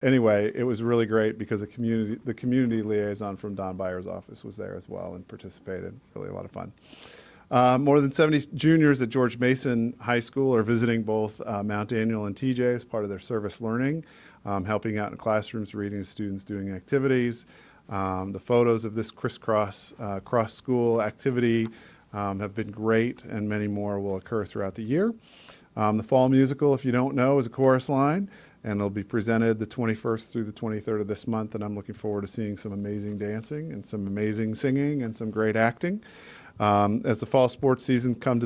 anyway, it was really great because the community liaison from Don Byer's office was there as well and participated. Really a lot of fun. More than 70 juniors at George Mason High School are visiting both Mount Daniel and TJ as part of their service learning, helping out in classrooms, reading to students, doing activities. The photos of this crisscross cross-school activity have been great, and many more will occur throughout the year. The fall musical, if you don't know, is a chorus line, and it'll be presented the 21st through the 23rd of this month, and I'm looking forward to seeing some amazing dancing and some amazing singing and some great acting. As the fall sports season comes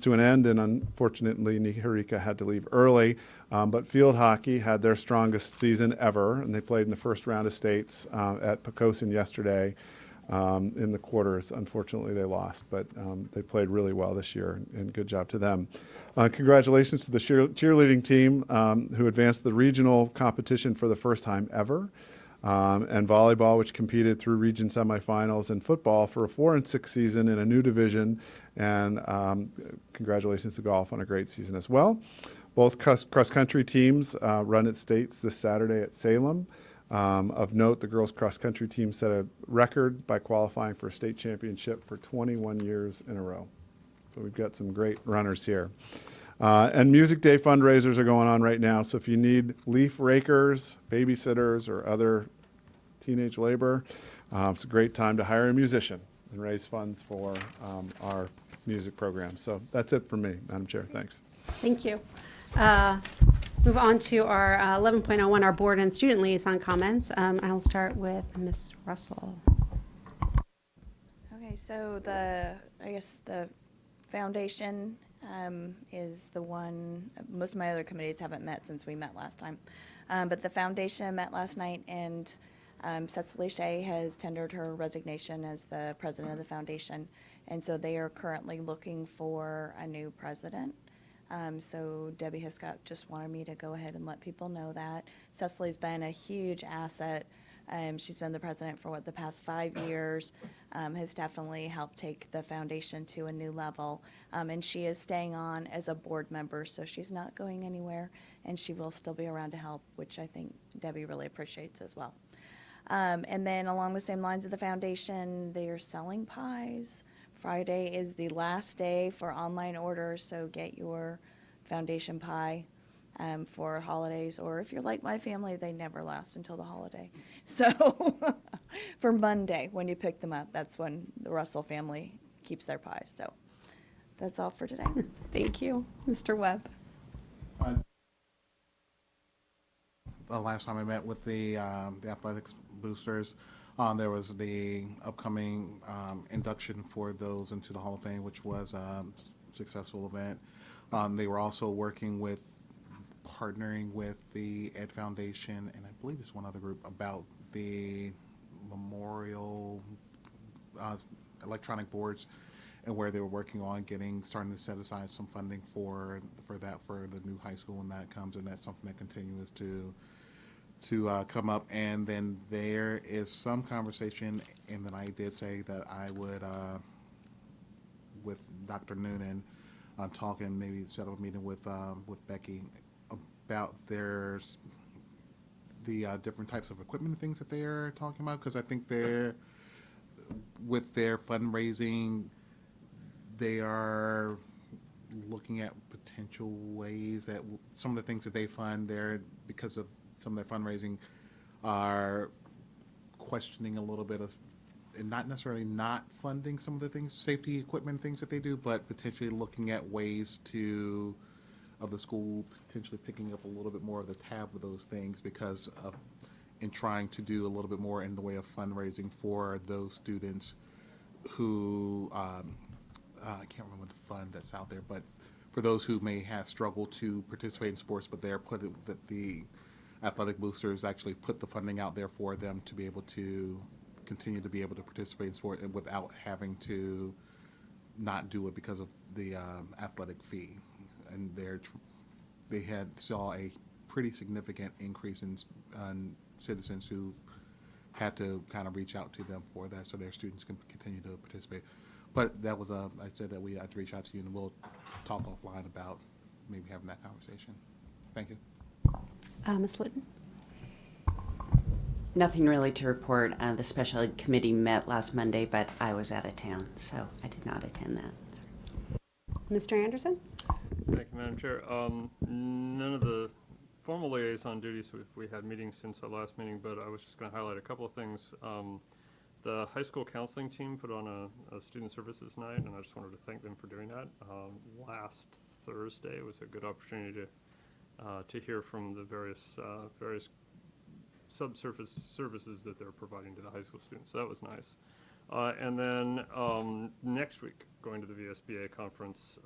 to an end, and unfortunately Niharika had to leave early, but field hockey had their strongest season ever, and they played in the first round of states at Poquoson yesterday in the quarters. Unfortunately, they lost, but they played really well this year, and good job to them. Congratulations to the cheerleading team who advanced the regional competition for the first time ever. And volleyball, which competed through region semifinals, and football for a 4-6 season in a new division. And congratulations to golf on a great season as well. Both cross-country teams run at states this Saturday at Salem. Of note, the girls cross-country team set a record by qualifying for a state championship for 21 years in a row. So we've got some great runners here. And Music Day fundraisers are going on right now. So if you need leaf rakers, babysitters, or other teenage labor, it's a great time to hire a musician and raise funds for our music program. So that's it for me, Madam Chair. Thanks. Thank you. Move on to our 11.01, our board and student liaison comments. I'll start with Ms. Russell. Okay, so I guess the foundation is the one. Most of my other committees haven't met since we met last time, but the foundation met last night, and Cecily Shea has tendered her resignation as the president of the foundation, and so they are currently looking for a new president. So Debbie Hiscott just wanted me to go ahead and let people know that. Cecily's been a huge asset. She's been the president for the past 5 years, has definitely helped take the foundation to a new level, and she is staying on as a board member, so she's not going anywhere, and she will still be around to help, which I think Debbie really appreciates as well. And then along the same lines of the foundation, they are selling pies. Friday is the last day for online orders, so get your foundation pie for holidays, or if you're like my family, they never last until the holiday. So for Monday, when you pick them up, that's when the Russell family keeps their pies. So that's all for today. Thank you. Mr. Webb. The last time I met with the athletics boosters, there was the upcoming induction for those into the Hall of Fame, which was a successful event. They were also partnering with the Ed Foundation, and I believe it's one other group, about the memorial electronic boards, and where they were working on starting to set aside some funding for the new high school when that comes, and that's something that continues to come up. And then there is some conversation, and then I did say that I would, with Dr. Noonan, talk and maybe set up a meeting with Becky about the different types of equipment and things that they're talking about, because I think with their fundraising, they are looking at potential ways that some of the things that they fund there, because of some of their fundraising, are questioning a little bit of, and not necessarily not funding some of the things, safety equipment things that they do, but potentially looking at ways of the school potentially picking up a little bit more of the tab of those things, because in trying to do a little bit more in the way of fundraising for those students who, I can't remember the fund that's out there, but for those who may have struggled to participate in sports, but the athletic boosters actually put the funding out there for them to be able to continue to be able to participate in sport and without having to not do it because of the athletic fee. And they saw a pretty significant increase in citizens who've had to kind of reach out to them for that, so their students can continue to participate. But that was I said that we had to reach out to you, and we'll talk offline about maybe having that conversation. Thank you. Ms. Litton. Nothing really to report. The special ed committee met last Monday, but I was out of town, so I did not attend that. Mr. Anderson? Thank you, Madam Chair. None of the formal liaison duties, we had meetings since our last meeting, but I was just going to highlight a couple of things. The high school counseling team put on a student services night, and I just wanted to thank them for doing that. Last Thursday was a good opportunity to hear from the various subsurface services that they're providing to the high school students. So that was nice. And then next week, going to the VSBA conference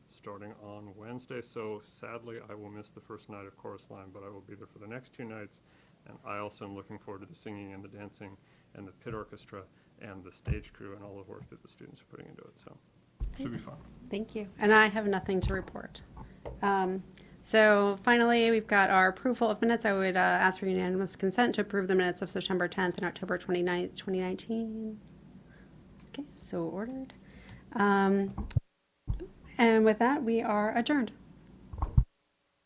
starting on Wednesday. So sadly, I will miss the first night of Chorus Line, but I will be there for the next 2 nights. And I also am looking forward to the singing and the dancing and the pit orchestra and the stage crew and all the work that the students are putting into it. So should be fun. Thank you. And I have nothing to report. So finally, we've got our approval of minutes. I would ask for unanimous consent to approve the minutes of September 10th and October 29th, 2019. Okay, so ordered. And with that, we are adjourned.